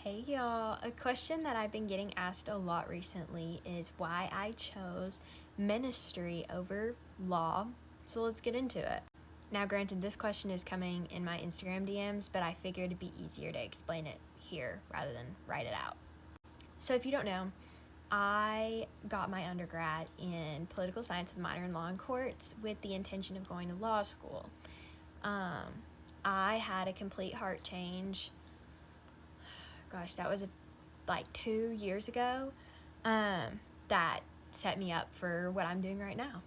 Hey y'all, a question that I've been getting asked a lot recently is why I chose ministry over law. So let's get into it. Now, granted, this question is coming in my Instagram DMs, but I figured it'd be easier to explain it here rather than write it out. So, if you don't know, I got my undergrad in political science with a minor in law and courts with the intention of going to law school. I had a complete heart change. Gosh, that was like 2 years ago. That set me up for what I'm doing right now.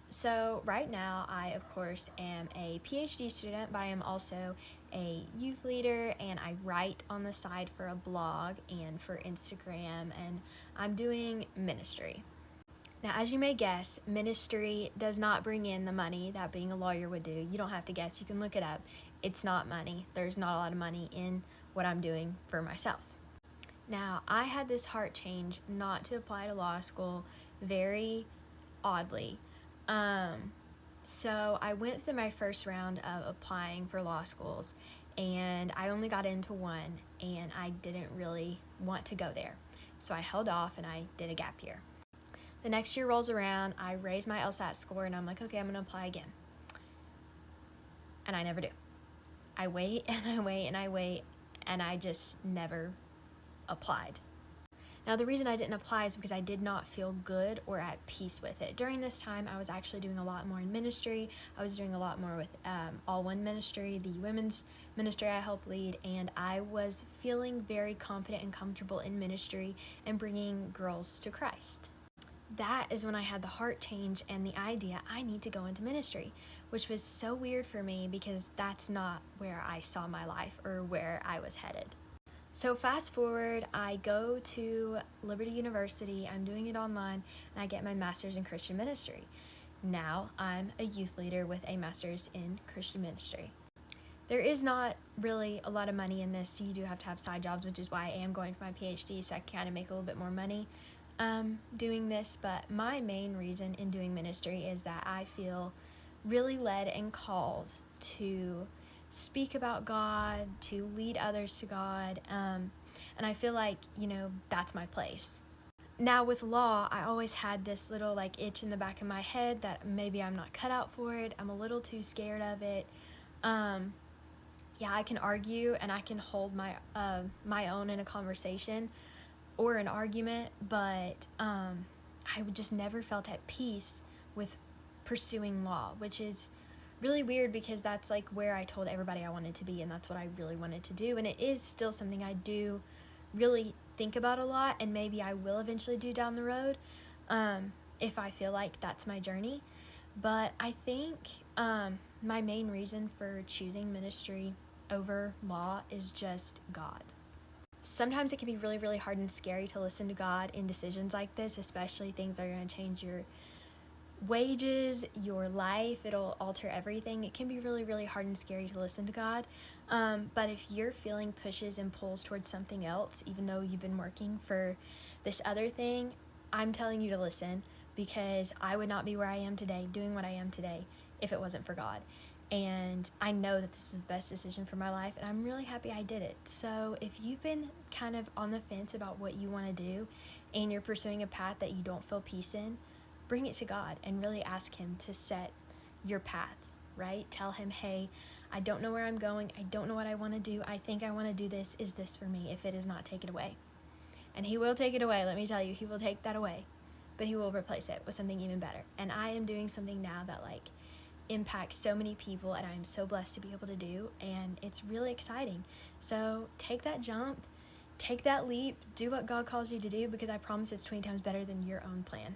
So right now, I of course am a PhD student, but I am also a youth leader, and I write on the side for a blog and for Instagram, and I'm doing ministry. Now, as you may guess, ministry does not bring in the money that being a lawyer would do. You don't have to guess, you can look it up. It's not money. There's not a lot of money in what I'm doing for myself. Now, I had this heart change not to apply to law school very oddly. So I went through my first round of applying for law schools, and I only got into one, and I didn't really want to go there. So I held off and I did a gap year. The next year rolls around, I raise my LSAT score, and I'm like, okay, I'm gonna apply again. And I never do. I wait and I wait and I wait, and I just never applied. Now, the reason I didn't apply is because I did not feel good or at peace with it. During this time, I was actually doing a lot more in ministry. I was doing a lot more with All One Ministry, the women's ministry I help lead, and I was feeling very confident and comfortable in ministry and bringing girls to Christ. That is when I had the heart change and the idea I need to go into ministry, which was so weird for me because that's not where I saw my life or where I was headed. So fast forward, I go to Liberty University, I'm doing it online, and I get my master's in Christian ministry. Now I'm a youth leader with a master's in Christian ministry. There is not really a lot of money in this, so you do have to have side jobs, which is why I am going for my PhD, so I can kind of make a little bit more money doing this. But my main reason in doing ministry is that I feel really led and called to speak about God, to lead others to God, and I feel like, that's my place. Now with law, I always had this little itch in the back of my head that maybe I'm not cut out for it. I'm a little too scared of it. I can argue and I can hold my own in a conversation or an argument, but I just never felt at peace with pursuing law, which is really weird because that's where I told everybody I wanted to be, and that's what I really wanted to do, and it is still something I do really think about a lot, and maybe I will eventually do down the road if I feel like that's my journey. But I think my main reason for choosing ministry over law is just God. Sometimes it can be really, really hard and scary to listen to God in decisions like this, especially things that are going to change your wages, your life. It'll alter everything. It can be really, really hard and scary to listen to God. But if you're feeling pushes and pulls towards something else, even though you've been working for this other thing, I'm telling you to listen, because I would not be where I am today, doing what I am today, if it wasn't for God. And I know that this is the best decision for my life, and I'm really happy I did it. So if you've been kind of on the fence about what you want to do and you're pursuing a path that you don't feel peace in, bring it to God and really ask Him to set your path, right? Tell Him, hey, I don't know where I'm going. I don't know what I want to do. I think I want to do this. Is this for me? If it is not, take it away. And He will take it away. Let me tell you, He will take that away, but He will replace it with something even better. And I am doing something now that impacts so many people, and I'm so blessed to be able to do, and it's really exciting. So take that jump, take that leap, do what God calls you to do, because I promise it's 20 times better than your own plan.